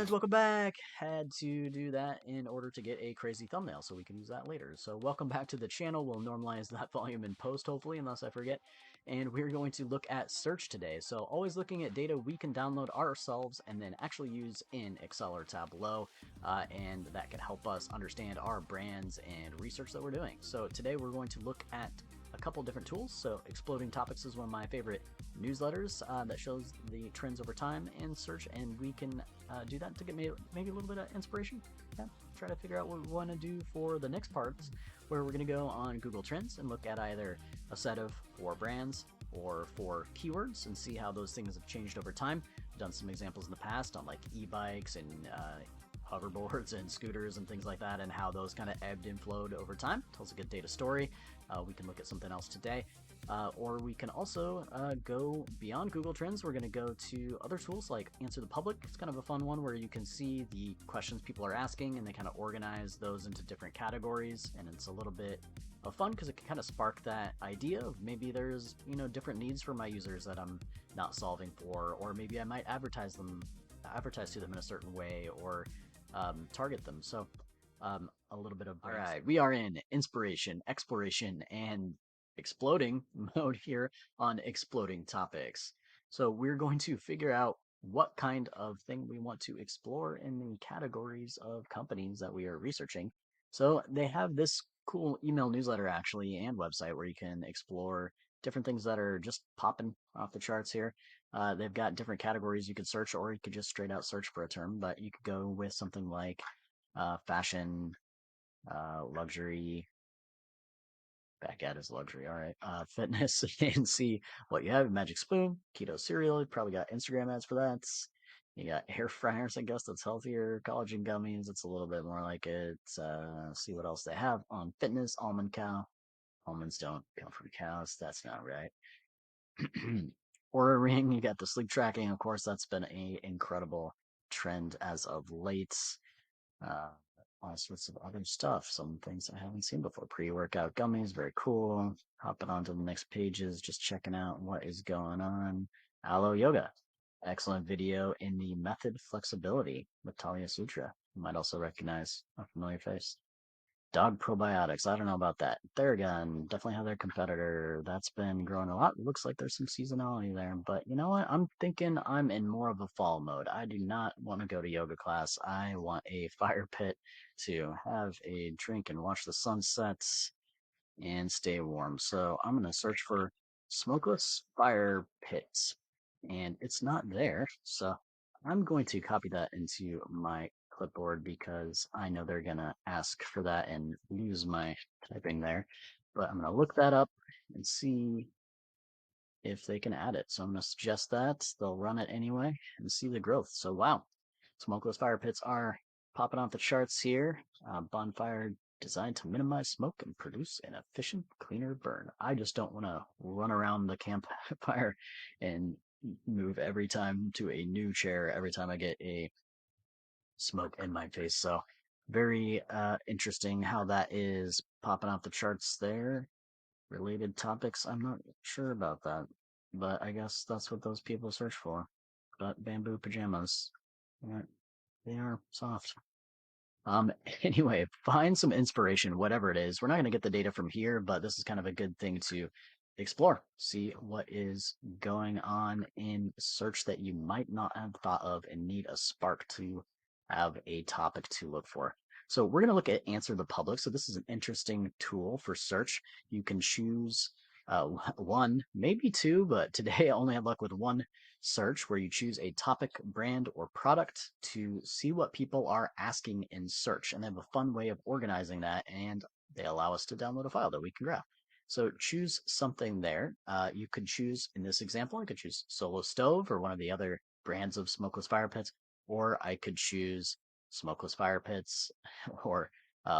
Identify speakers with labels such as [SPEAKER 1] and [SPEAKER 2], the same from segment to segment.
[SPEAKER 1] guys, welcome back. Had to do that in order to get a crazy thumbnail so we can use that later. So welcome back to the channel. We'll normalize that volume in post, hopefully, unless I forget. And we're going to look at search today. So always looking at data we can download ourselves and then actually use in Excel or Tableau. And that can help us understand our brands and research that we're doing. So today we're going to look at a couple different tools. So Exploding Topics is one of my favorite newsletters that shows the trends over time in search, and we can do that to get maybe a little bit of inspiration. Yeah, try to figure out what we want to do for the next parts, where we're going to go on Google Trends and look at either a set of 4 brands or 4 keywords and see how those things have changed over time. I've done some examples in the past on like e-bikes and hoverboards and scooters and things like that, and how those kind of ebbed and flowed over time. Tells a good data story. We can look at something else today. Or we can also go beyond Google Trends. We're going to go to other tools like AnswerThePublic. It's kind of a fun one where you can see the questions people are asking and they kind of organize those into different categories. And it's a little bit of fun because it can kind of spark that idea of maybe there's, different needs for my users that I'm not solving for, or maybe I might advertise to them in a certain way, or target them. So a little bit of all right, we are in inspiration, exploration, and exploding mode here on Exploding Topics. So we're going to figure out what kind of thing we want to explore in the categories of companies that we are researching. So they have this cool email newsletter actually and website where you can explore different things that are just popping off the charts here. They've got different categories you could search, or you could just straight out search for a term, but you could go with something like fashion, luxury, back at his luxury. All right. Fitness and see what you have. Magic spoon, keto cereal. You probably got Instagram ads for that. You got air fryers, I guess that's healthier. Collagen gummies. It's a little bit more like it. See what else they have on fitness. Almond cow. Almonds don't come from cows. That's not right. Aura ring. You got the sleep tracking. Of course, that's been a incredible trend as of late. Uh, all sorts of other stuff. Some things I haven't seen before. Pre-workout gummies, very cool. Hopping on to the next pages, just checking out what is going on. Aloe yoga. Excellent video in the method flexibility with Talia Sutra. You might also recognize a familiar face. Dog probiotics. I don't know about that. Theragun, definitely have their competitor. That's been growing a lot. Looks like there's some seasonality there. But you know what? I'm thinking I'm in more of a fall mode. I do not want to go to yoga class. I want a fire pit to have a drink and watch the sunsets and stay warm. So I'm going to search for smokeless fire pits. And it's not there. So I'm going to copy that into my clipboard because I know they're going to ask for that and lose my typing there. But I'm going to look that up and see if they can add it. So I'm going to suggest that. They'll run it anyway and see the growth. So wow, smokeless fire pits are popping off the charts here. Bonfire designed to minimize smoke and produce an efficient, cleaner burn. I just don't want to run around the campfire and move every time to a new chair every time I get a smoke in my face. So very interesting how that is popping off the charts there. Related topics, I'm not sure about that, but I guess that's what those people search for. But bamboo pajamas, they are soft. Anyway, find some inspiration, whatever it is. We're not going to get the data from here, but this is kind of a good thing to explore. See what is going on in search that you might not have thought of and need a spark to have a topic to look for. So we're going to look at Answer the Public. So this is an interesting tool for search. You can choose one, maybe 2, but today I only had luck with one search where you choose a topic, brand, or product to see what people are asking in search. And they have a fun way of organizing that, and they allow us to download a file that we can graph. So choose something there. You could choose, in this example, I could choose Solo Stove or one of the other brands of smokeless fire pits, or I could choose smokeless fire pits or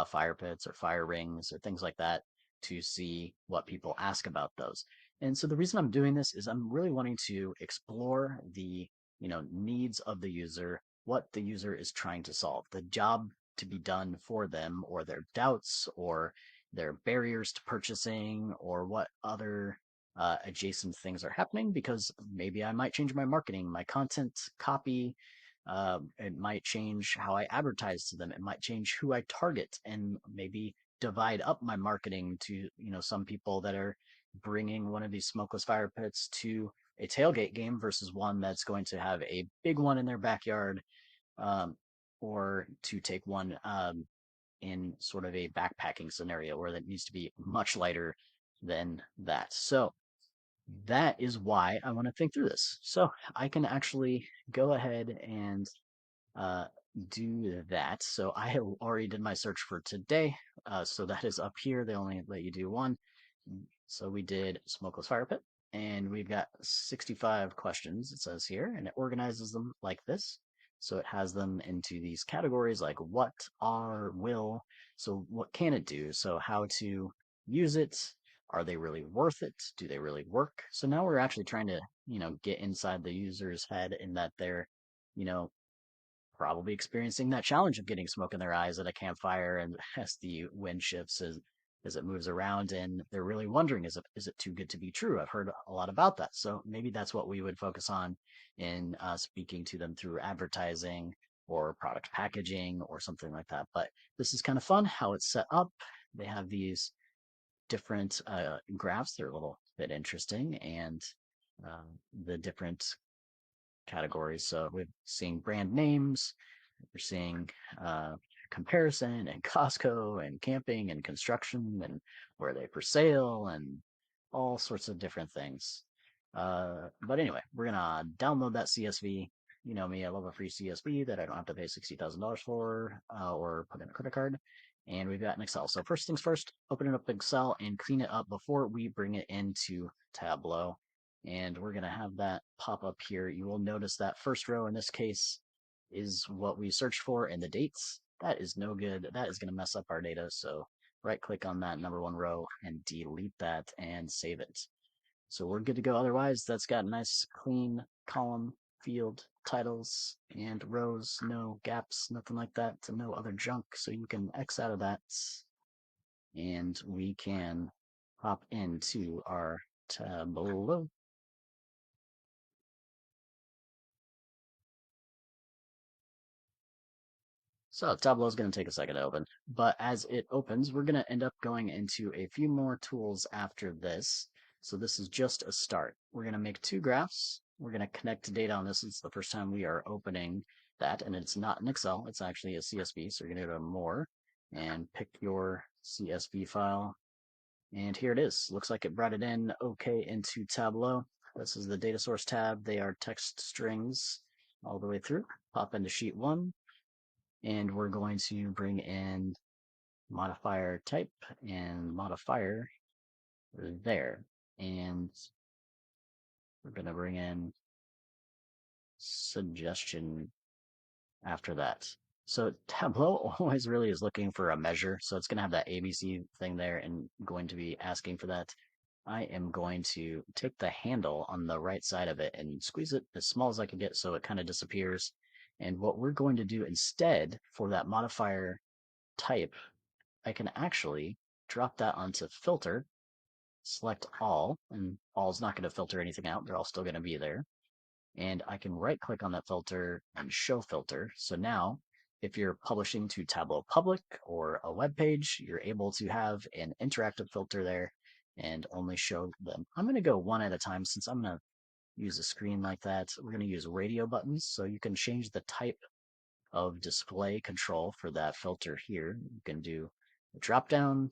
[SPEAKER 1] fire pits or fire rings or things like that to see what people ask about those. And so the reason I'm doing this is I'm really wanting to explore the, needs of the user, what the user is trying to solve, the job to be done for them, or their doubts, or their barriers to purchasing, or what other adjacent things are happening, because maybe I might change my marketing, my content, copy, It might change how I advertise to them. It might change who I target and maybe divide up my marketing to, some people that are bringing one of these smokeless fire pits to a tailgate game versus one that's going to have a big one in their backyard, um, or to take one in sort of a backpacking scenario where that needs to be much lighter than that. So that is why I want to think through this. So I can actually go ahead and uh, do that. So I already did my search for today. So that is up here. They only let you do one. So we did smokeless fire pit, and we've got 65 questions, it says here, and it organizes them like this. So it has them into these categories like what, are, will. So what can it do? So how to use it. Are they really worth it? Do they really work? So now we're actually trying to, get inside the user's head in that they're, you know, probably experiencing that challenge of getting smoke in their eyes at a campfire, and as the wind shifts as it moves around, and they're really wondering, is it too good to be true? I've heard a lot about that, so maybe that's what we would focus on in speaking to them through advertising or product packaging or something like that. But this is kind of fun how it's set up. They have these different graphs. They're a little bit interesting, and uh, the different categories. So we're seeing brand names, we're seeing comparison and Costco and camping and construction and where they for sale and all sorts of different things. But anyway, we're gonna download that CSV. You know me, I love a free CSV that I don't have to pay $60,000 for or put in a credit card. And we've got an Excel. So first things first, open it up Excel and clean it up before we bring it into Tableau. And we're going to have that pop up here. You will notice that first row in this case is what we searched for and the dates. That is no good. That is going to mess up our data. So right click on that number one row and delete that and save it. So we're good to go. Otherwise, that's got nice clean column, field, titles, and rows, no gaps, nothing like that, no other junk. So you can X out of that and we can hop into our Tableau. So Tableau is going to take a second to open, but as it opens, we're going to end up going into a few more tools after this. So this is just a start. We're going to make two graphs. We're going to connect data on this. It's the first time we are opening that, and it's not an Excel. It's actually a CSV. So you're going to go to More and pick your CSV file. And here it is. Looks like it brought it in okay into Tableau. This is the data source tab. They are text strings all the way through. Pop into sheet one, and we're going to bring in modifier type and modifier there. And we're going to bring in suggestion after that. So Tableau always really is looking for a measure. So it's going to have that ABC thing there and going to be asking for that. I am going to take the handle on the right side of it and squeeze it as small as I can get so it kind of disappears. And what we're going to do instead for that modifier type, I can actually drop that onto filter, select all, and all is not going to filter anything out. They're all still going to be there. And I can right click on that filter and show filter. So now if you're publishing to Tableau Public or a web page, you're able to have an interactive filter there and only show them. I'm going to go one at a time since I'm going to use a screen like that. We're going to use radio buttons. So you can change the type of display control for that filter here. You can do a drop down,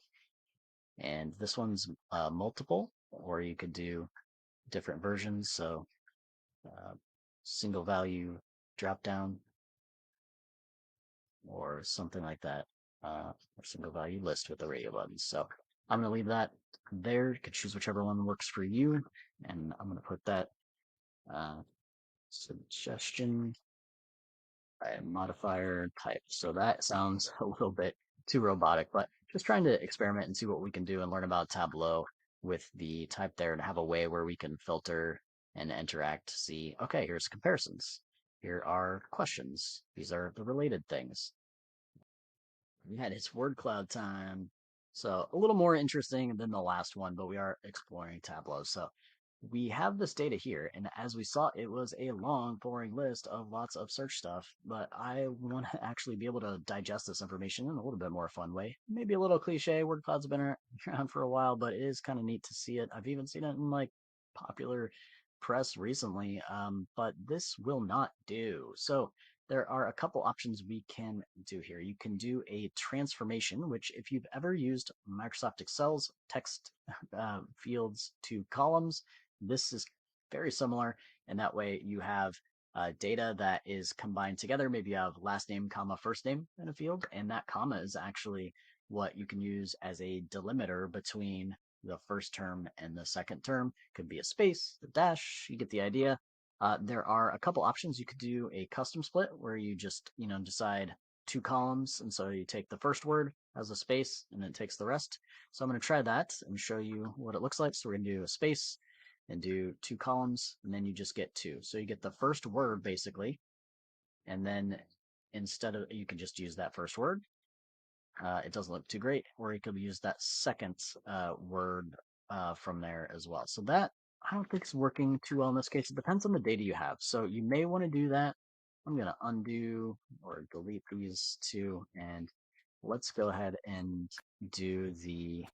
[SPEAKER 1] and this one's multiple, or you could do different versions. So uh, single value drop down or something like that, or single value list with the radio buttons. So I'm going to leave that there. You can choose whichever one works for you. And I'm going to put that suggestion modifier type. So that sounds a little bit too robotic, but just trying to experiment and see what we can do and learn about Tableau with the type there and have a way where we can filter and interact, see, okay, here's comparisons. Here are questions. These are the related things. Yeah, it's word cloud time. So a little more interesting than the last one, but we are exploring Tableau. So we have this data here, and as we saw, it was a long, boring list of lots of search stuff, but I want to actually be able to digest this information in a little bit more fun way. Maybe a little cliche, word clouds have been around for a while, but it is kind of neat to see it. I've even seen it in like popular press recently, but this will not do. So there are a couple options we can do here. You can do a transformation, which if you've ever used Microsoft Excel's text fields to columns, this is very similar, and that way you have data that is combined together. Maybe you have last name, comma, first name in a field, and that comma is actually what you can use as a delimiter between the first term and the second term. Could be a space, a dash, you get the idea. There are a couple options. You could do a custom split where you just, decide two columns, and so you take the first word as a space and then it takes the rest. So I'm going to try that and show you what it looks like. So we're going to do a space and do two columns, and then you just get two. So you get the first word basically, and then instead of, you can just use that first word. It doesn't look too great, or you could use that second word from there as well. So that, I don't think is working too well in this case. It depends on the data you have. So you may want to do that. I'm going to undo or delete these two, and let's go ahead and do the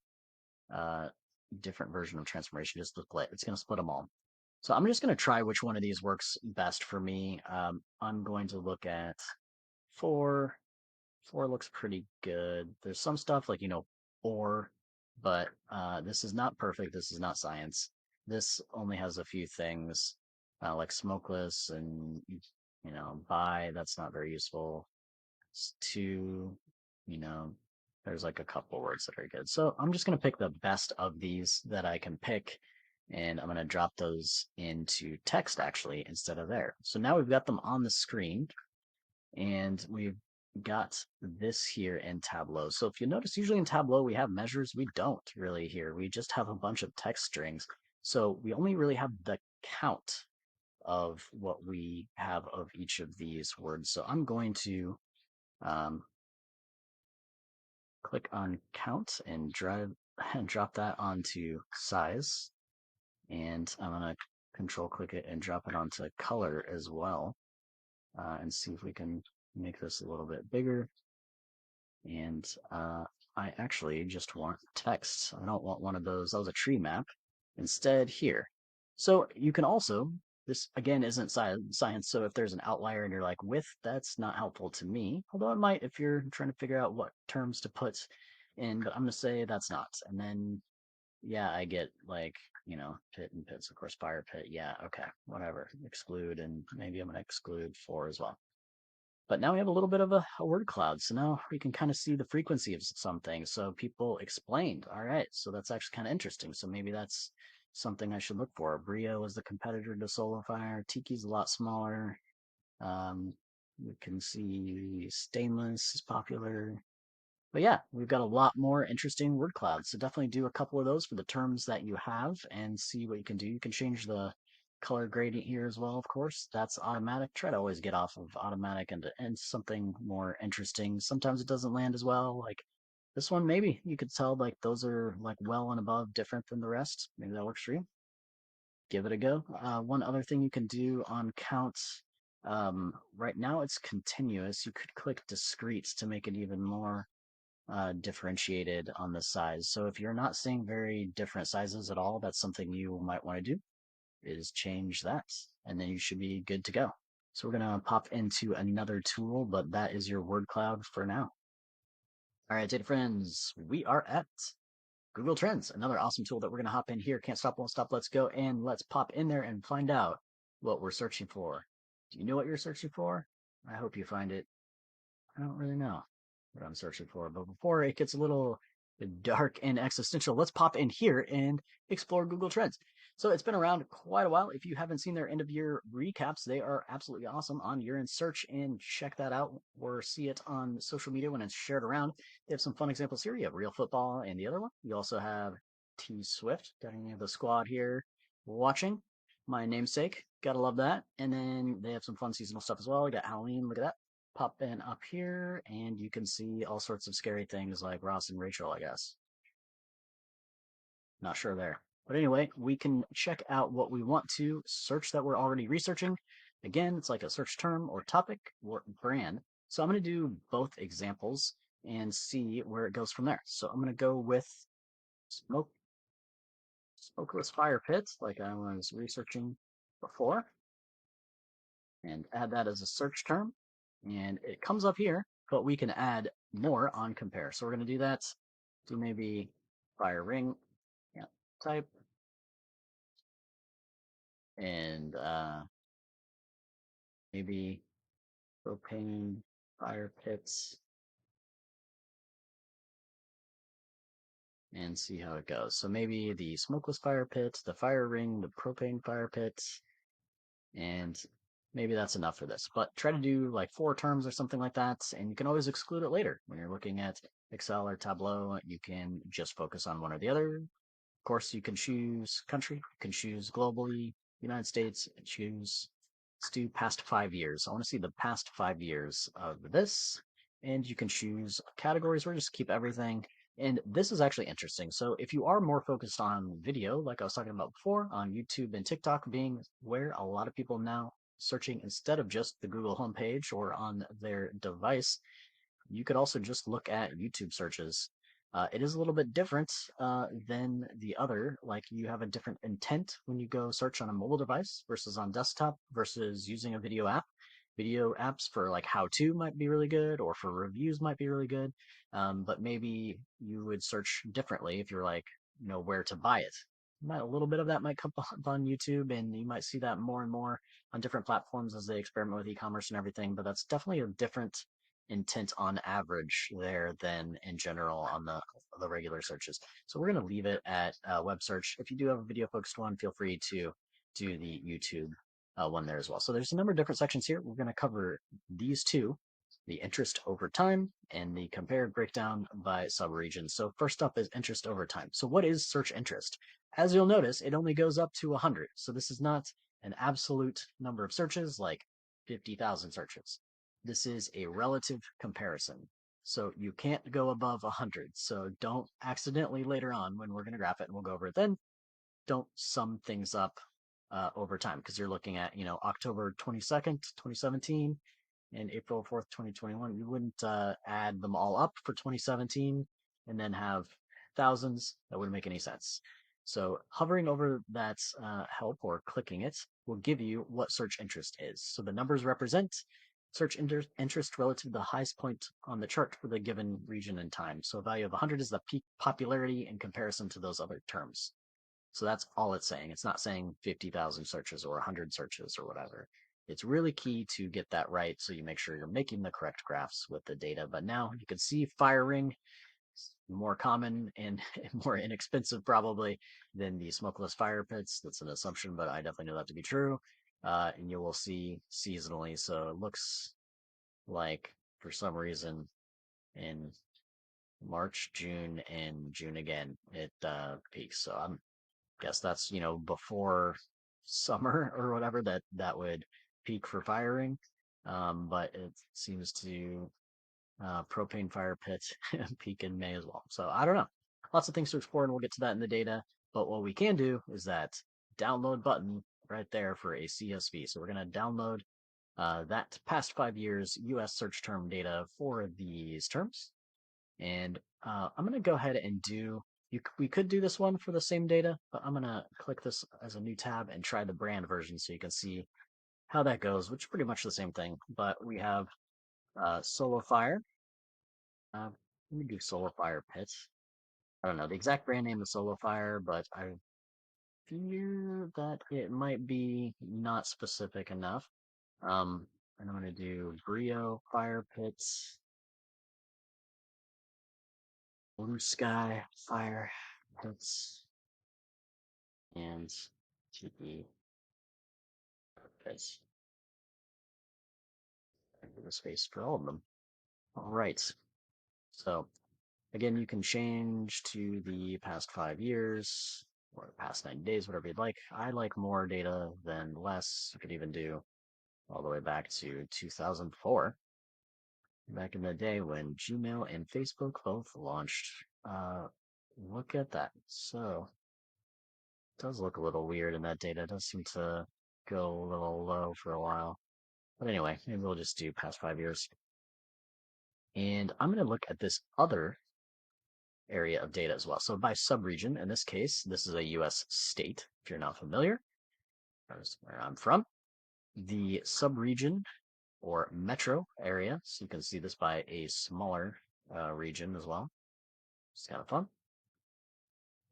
[SPEAKER 1] different version of transformation. Just split. It's going to split them all. So I'm just going to try which one of these works best for me. I'm going to look at 4. 4 looks pretty good. There's some stuff like, or, but this is not perfect. This is not science. This only has a few things like smokeless and, by. That's not very useful. To, there's like a couple words that are good. So I'm just going to pick the best of these that I can pick, and I'm going to drop those into text actually instead of there. So now we've got them on the screen, and we've got this here in Tableau. So if you notice, usually in Tableau we have measures. We don't really here. We just have a bunch of text strings. So we only really have the count of what we have of each of these words. So I'm going to click on count and drop that onto size. And I'm going to control click it and drop it onto color as well, and see if we can make this a little bit bigger. And I actually just want text. I don't want one of those. That was a tree map. Instead, here. So you can also, this again isn't science, so if there's an outlier and you're like width, that's not helpful to me. Although it might if you're trying to figure out what terms to put in, but I'm going to say that's not. And then, yeah, I get like, pit and pits, of course, fire pit. Yeah, okay, whatever. Exclude, and maybe I'm going to exclude 4 as well. But now we have a little bit of a word cloud. So now we can kind of see the frequency of some things. So people explained, all right, so that's actually kind of interesting. So maybe that's something I should look for. Brio is the competitor to Solar Fire. Tiki's a lot smaller. We can see stainless is popular. But yeah, we've got a lot more interesting word clouds. So definitely do a couple of those for the terms that you have and see what you can do. You can change the color gradient here as well, of course. That's automatic. Try to always get off of automatic and something more interesting. Sometimes it doesn't land as well. Like this one, maybe you could tell like those are like well and above different than the rest. Maybe that works for you. Give it a go. One other thing you can do on count, right now it's continuous. You could click discrete to make it even more differentiated on the size. So if you're not seeing very different sizes at all, that's something you might want to do, is change that, and then you should be good to go. So we're going to pop into another tool, but that is your word cloud for now. All right, data friends, we are at Google Trends, another awesome tool that we're going to hop in here. Can't stop, won't stop, let's go, and let's pop in there and find out what we're searching for. Do you know what you're searching for? I hope you find it. I don't really know what I'm searching for, but before it gets a little dark and existential, let's pop in here and explore Google Trends. So it's been around quite a while. If you haven't seen their end of year recaps, they are absolutely awesome on Year in Search, and check that out or see it on social media when it's shared around. They have some fun examples here. You have Real Football and the other one. You also have T Swift. Got any of the squad here watching. My namesake. Gotta love that. And then they have some fun seasonal stuff as well. We got Halloween. Look at that. Pop in up here, and you can see all sorts of scary things like Ross and Rachel, I guess. Not sure there. But anyway, we can check out what we want to search that we're already researching. Again, it's like a search term or topic or brand. So I'm going to do both examples and see where it goes from there. So I'm going to go with smoke, smokeless fire pits, like I was researching before, and add that as a search term. And it comes up here, but we can add more on compare. So we're going to do that. Do maybe fire ring, yeah, type, and maybe propane fire pits, and see how it goes. So maybe the smokeless fire pits, the fire ring, the propane fire pits, and maybe that's enough for this. But try to do like 4 terms or something like that, and you can always exclude it later. When you're looking at Excel or Tableau, you can just focus on one or the other. Of course, you can choose country, you can choose globally, United States, choose, let's do past 5 years. I want to see the past 5 years of this, and you can choose categories or just keep everything. And this is actually interesting. So if you are more focused on video, like I was talking about before, on YouTube and TikTok being where a lot of people now searching instead of just the Google homepage or on their device, you could also just look at YouTube searches. It is a little bit different than the other. Like you have a different intent when you go search on a mobile device versus on desktop versus using a video app. Video apps for like how to might be really good or for reviews might be really good. But maybe you would search differently if you're like, where to buy it. A little bit of that might come up on YouTube, and you might see that more and more on different platforms as they experiment with e-commerce and everything. But that's definitely a different intent on average there than in general on the regular searches. So we're going to leave it at web search. If you do have a video focused one, feel free to do the YouTube one there as well. So there's a number of different sections here. We're going to cover these two, the interest over time and the compared breakdown by subregion. So first up is interest over time. So what is search interest? As you'll notice, it only goes up to 100. So this is not an absolute number of searches like 50,000 searches. This is a relative comparison. So you can't go above 100. So don't accidentally later on when we're going to graph it and we'll go over it then, don't sum things up over time because you're looking at, October 22nd, 2017 and April 4th, 2021. You wouldn't add them all up for 2017 and then have thousands. That wouldn't make any sense. So hovering over that help or clicking it will give you what search interest is. So the numbers represent search interest relative to the highest point on the chart for the given region and time. So a value of 100 is the peak popularity in comparison to those other terms. So that's all it's saying. It's not saying 50,000 searches or 100 searches or whatever. It's really key to get that right so you make sure you're making the correct graphs with the data. But now you can see firing more common and more inexpensive probably than the smokeless fire pits. That's an assumption, but I definitely know that to be true. And you will see seasonally. So it looks like for some reason in March, June, and June again, it peaks. So I'm guess that's before summer or whatever that would peak for firing. But it seems to propane fire pit peak in May as well. So I don't know. Lots of things to explore, and we'll get to that in the data. But what we can do is that download button right there for a CSV. So we're going to download that past 5 years US search term data for these terms. And I'm going to go ahead and we could do this one for the same data, but I'm going to click this as a new tab and try the brand version so you can see how that goes, which is pretty much the same thing. But we have Solo Fire. Let me do Solo Fire Pit. I don't know the exact brand name of Solo Fire, but I fear that it might be not specific enough. And I'm going to do Brio Fire Pits, Blue Sky Fire Pits, and TE Pits. Give a space for all of them. All right. So again, you can change to the past 5 years or the past 90 days, whatever you'd like. I like more data than less. You could even do all the way back to 2004, back in the day when Gmail and Facebook both launched. Look at that. So does look a little weird in that data. It does seem to go a little low for a while. But anyway, maybe we'll just do past 5 years. And I'm going to look at this other area of data as well. So by subregion, in this case, this is a US state, if you're not familiar. That's where I'm from. The subregion or metro area, so you can see this by a smaller region as well. It's kind of fun.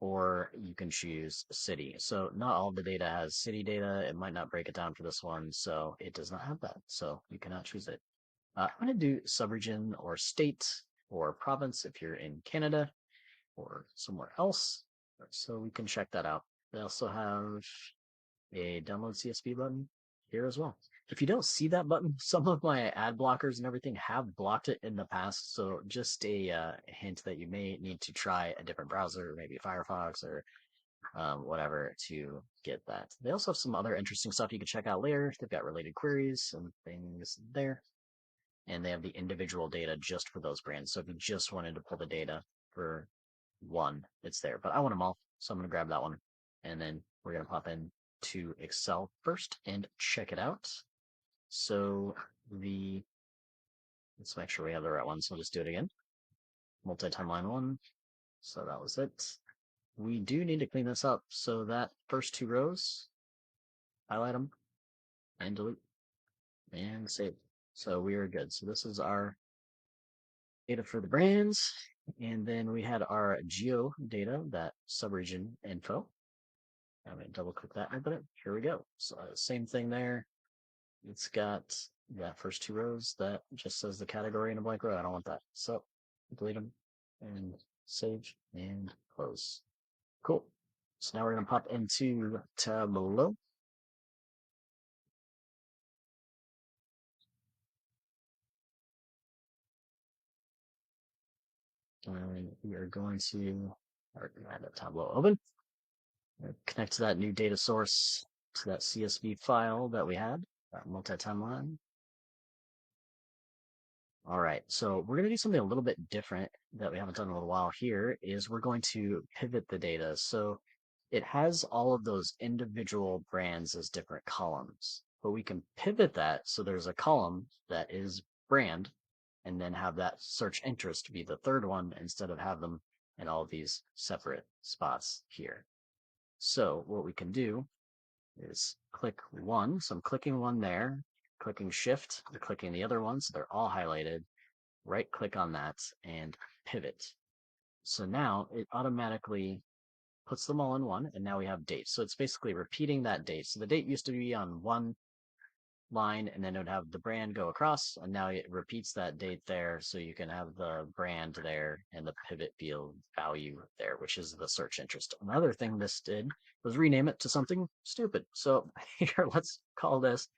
[SPEAKER 1] Or you can choose city. So not all of the data has city data. It might not break it down for this one, so it does not have that. So you cannot choose it. I'm going to do subregion or state or province if you're in Canada or somewhere else. So we can check that out. They also have a download CSV button here as well. If you don't see that button, some of my ad blockers and everything have blocked it in the past. So just a hint that you may need to try a different browser, maybe Firefox or whatever, to get that. They also have some other interesting stuff you can check out later. They've got related queries and things there. And they have the individual data just for those brands. So if you just wanted to pull the data for one, it's there. But I want them all, so I'm going to grab that one. And then we're going to pop in to Excel first and check it out. So let's make sure we have the right one. So we'll just do it again. Multi-timeline one. So that was it. We do need to clean this up. So that first two rows, highlight them and delete and save. So we are good. So this is our data for the brands. And then we had our geo data, that subregion info. I'm going to double click that and open it. Here we go. So same thing there. It's got that first two rows that just says the category in a blank row. I don't want that. So delete them and save and close. Cool. So now we're going to pop into Tableau. And we are going to have a Tableau open. Connect to that new data source, to that CSV file that we had, that multi-timeline. All right, so we're going to do something a little bit different that we haven't done in a little while here, is we're going to pivot the data. So it has all of those individual brands as different columns, but we can pivot that so there's a column that is brand, and then have that search interest be the third one instead of have them in all these separate spots here. So what we can do is click one. So I'm clicking one there, clicking shift, clicking the other one. So they're all highlighted. Right click on that and pivot. So now it automatically puts them all in one, and now we have dates. So it's basically repeating that date. So the date used to be on one line, and then it would have the brand go across, and now it repeats that date there, so you can have the brand there and the pivot field value there, which is the search interest. Another thing this did was rename it to something stupid. So here, let's call this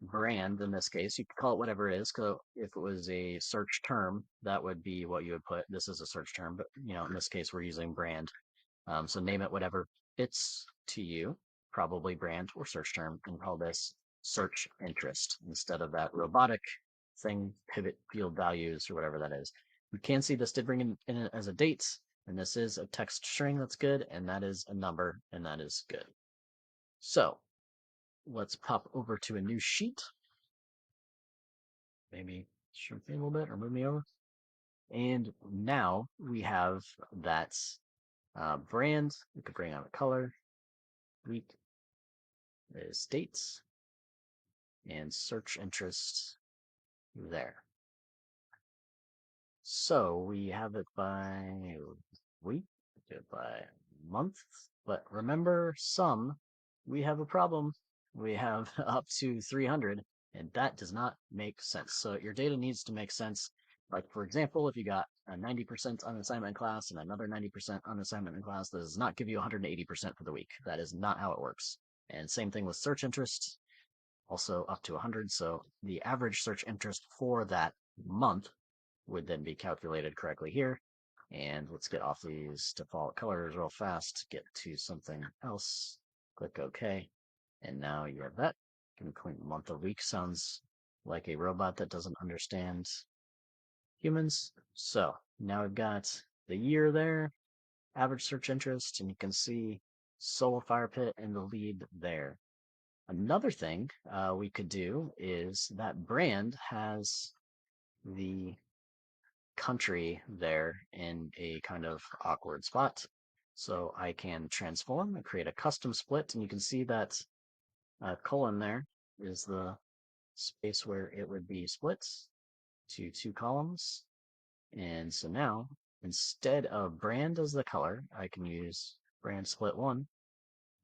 [SPEAKER 1] brand in this case. You could call it whatever it is. So if it was a search term, that would be what you would put. This is a search term, but in this case, we're using brand. So name it whatever fits to you, probably brand or search term, and call this search interest instead of that robotic thing, pivot field values or whatever that is. We can see this did bring in it as a date, and this is a text string. That's good. And that is a number, and that is good. So let's pop over to a new sheet. Maybe shrink me a little bit or move me over. And now we have that brand. We could bring on a color, week, is dates, and search interest there. So we have it by week, do it by month, but remember we have a problem. We have up to 300, and that does not make sense. So your data needs to make sense. Like, for example, if you got a 90% on assignment class and another 90% on assignment in class, that does not give you 180% for the week. That is not how it works. And same thing with search interest, also up to 100. So the average search interest for that month would then be calculated correctly here. And let's get off these default colors real fast, get to something else. Click OK. And now you have that. Can clean month of week. Sounds like a robot that doesn't understand humans. So now we've got the year there, average search interest, and you can see solo fire pit and the lead there. Another thing we could do is that brand has the country there in a kind of awkward spot. So I can transform and create a custom split, and you can see that colon there is the space where it would be split to two columns. And so now, instead of brand as the color, I can use brand split one,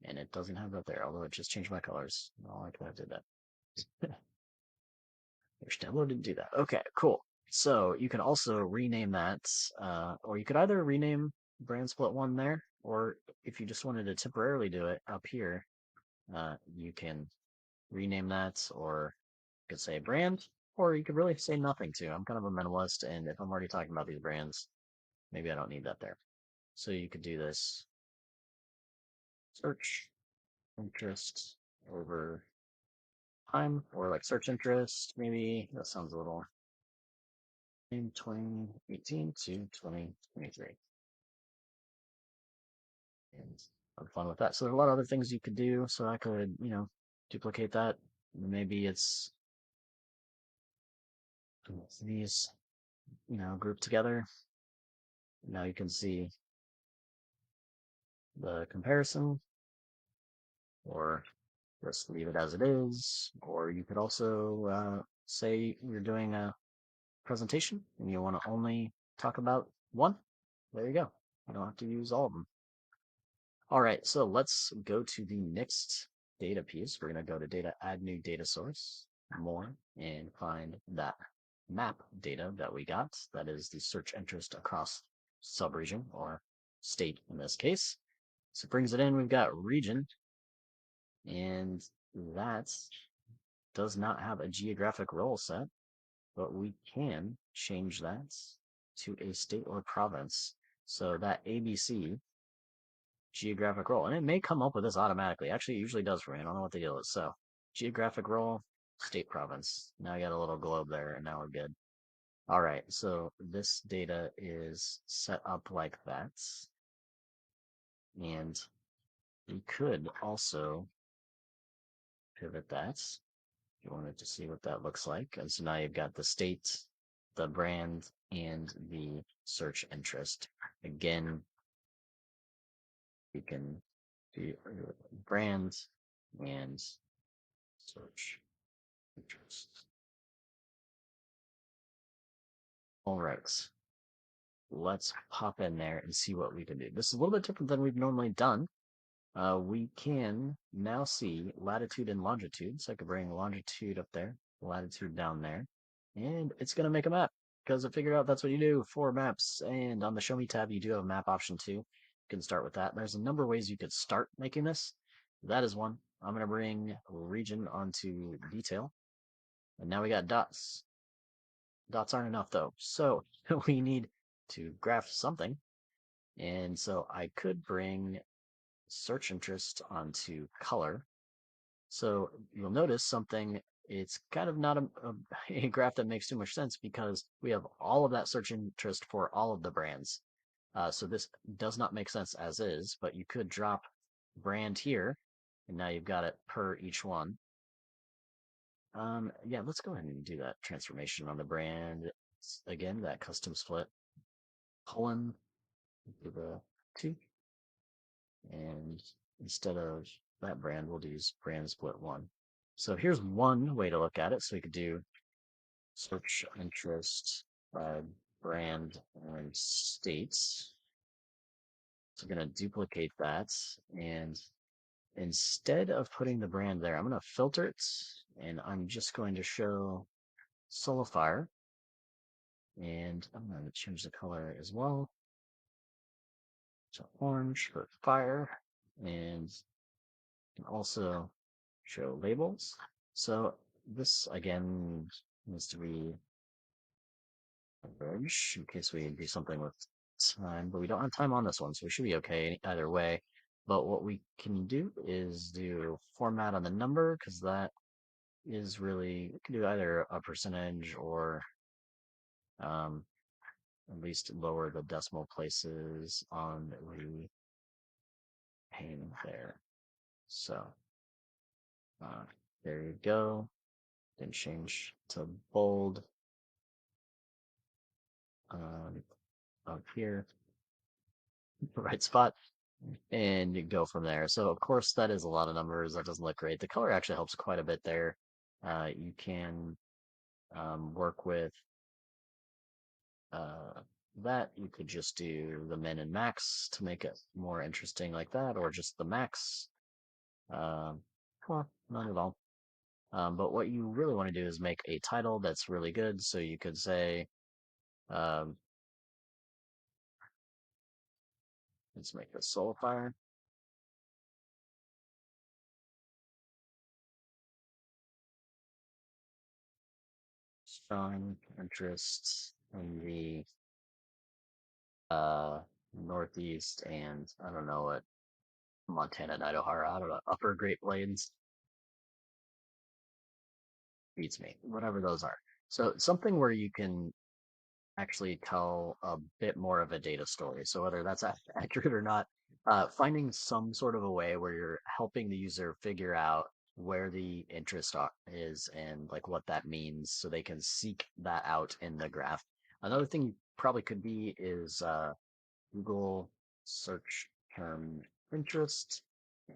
[SPEAKER 1] and it doesn't have that there, although it just changed my colors. I don't like that I did that. Wish download didn't do that. Okay, cool. So you can also rename that, or you could either rename brand split one there, or if you just wanted to temporarily do it up here, you can rename that, or you could say brand, or you could really say nothing too. I'm kind of a minimalist, and if I'm already talking about these brands, maybe I don't need that there. So you could do this search interest over time, or like search interest, maybe. That sounds a little in 2018 to 2023. And have fun with that. So there's a lot of other things you could do. So I could, duplicate that. Maybe it's these, grouped together. Now you can see the comparison, or just leave it as it is. Or you could also say you're doing a presentation and you want to only talk about one. There you go. You don't have to use all of them. All right, so let's go to the next data piece. We're going to go to data, add new data source, more, and find that map data that we got. That is the search interest across subregion, or state in this case. So it brings it in. We've got region, and that does not have a geographic role set, but we can change that to a state or province. So that ABC geographic role, and it may come up with this automatically. Actually, it usually does for me. I don't know what the deal is. So geographic role, state, province. Now I got a little globe there, and now we're good. All right, so this data is set up like that, and we could also pivot that if you wanted to see what that looks like. And so now you've got the state, the brand, and the search interest. Again, you can do brand and search interest. All right, let's pop in there and see what we can do. This is a little bit different than we've normally done. We can now see latitude and longitude. So I could bring longitude up there, latitude down there, and it's going to make a map because it figured out that's what you do for maps. And on the Show Me tab, you do have a map option too. You can start with that. There's a number of ways you could start making this. That is one. I'm going to bring region onto detail. And now we got dots. Dots aren't enough though. So we need to graph something. And so I could bring search interest onto color. So you'll notice something, it's kind of not a graph that makes too much sense because we have all of that search interest for all of the brands. So this does not make sense as is, but you could drop brand here, and now you've got it per each one. Yeah, let's go ahead and do that transformation on the brand. Again, that custom split, colon, do the 2, and instead of that brand, we'll use brand split 1. So here's one way to look at it. So we could do search interest by brand and states. So I'm going to duplicate that, and instead of putting the brand there, I'm going to filter it, and I'm just going to show Solo Fire, and I'm going to change the color as well to orange for fire, and also show labels. So this again needs to be average in case we do something with time, but we don't have time on this one, so we should be okay either way. But what we can do is do format on the number, because that is really, we can do either a percentage or at least lower the decimal places on the pane there. So there you go. Then change to bold up here, right spot, and you go from there. So of course that is a lot of numbers. That doesn't look great. The color actually helps quite a bit there. You can work with that. You could just do the min and max to make it more interesting like that, or just the max. Well, not at all. But what you really want to do is make a title that's really good. So you could say, um, let's make this soul fire. Strong interest in the Northeast and I don't know what Montana and Idaho are. I don't know, Upper Great Plains beats me, whatever those are. So something where you can actually tell a bit more of a data story. So whether that's accurate or not, finding some sort of a way where you're helping the user figure out where the interest is and like what that means so they can seek that out in the graph. Another thing you probably could be is Google search term interest,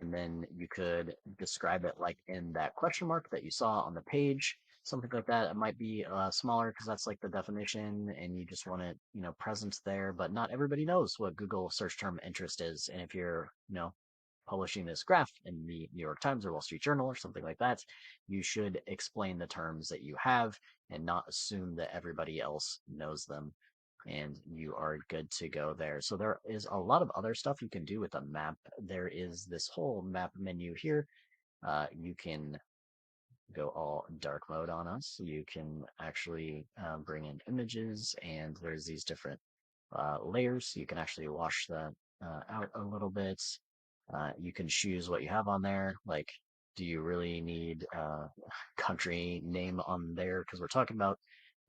[SPEAKER 1] and then you could describe it like in that question mark that you saw on the page, something like that. It might be smaller because that's like the definition, and you just want it, present there. But not everybody knows what Google search term interest is, and if you're, publishing this graph in the New York Times or Wall Street Journal or something like that, you should explain the terms that you have and not assume that everybody else knows them, and you are good to go there. So there is a lot of other stuff you can do with a map. There is this whole map menu here. You can go all dark mode on us. You can actually bring in images, and there's these different layers. You can actually wash that out a little bit. You can choose what you have on there. Like, do you really need country name on there? Because we're talking about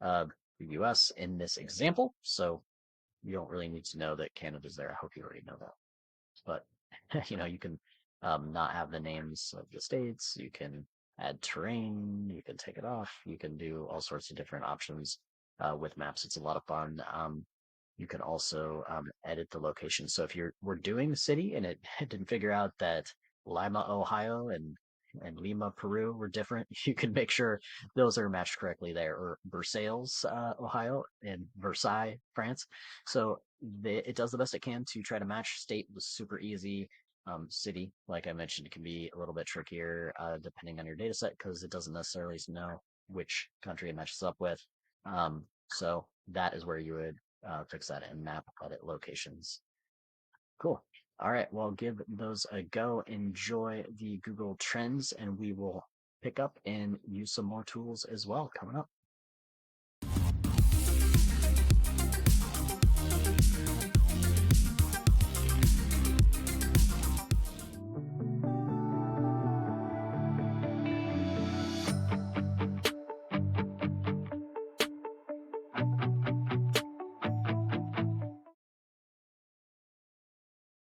[SPEAKER 1] the US in this example. So you don't really need to know that Canada's there. I hope you already know that. But you can not have the names of the states. You can add terrain. You can take it off. You can do all sorts of different options with maps. It's a lot of fun. You can also edit the location. So if we're doing the city and it didn't figure out that Lima, Ohio and Lima, Peru were different, you can make sure those are matched correctly there, or Versailles, Ohio, and Versailles, France. So it does the best it can to try to match. State was super easy. City, like I mentioned, can be a little bit trickier depending on your data set because it doesn't necessarily know which country it matches up with. So that is where you would fix that and map edit locations. Cool. All right. Well, give those a go. Enjoy the Google Trends, and we will pick up and use some more tools as well coming up.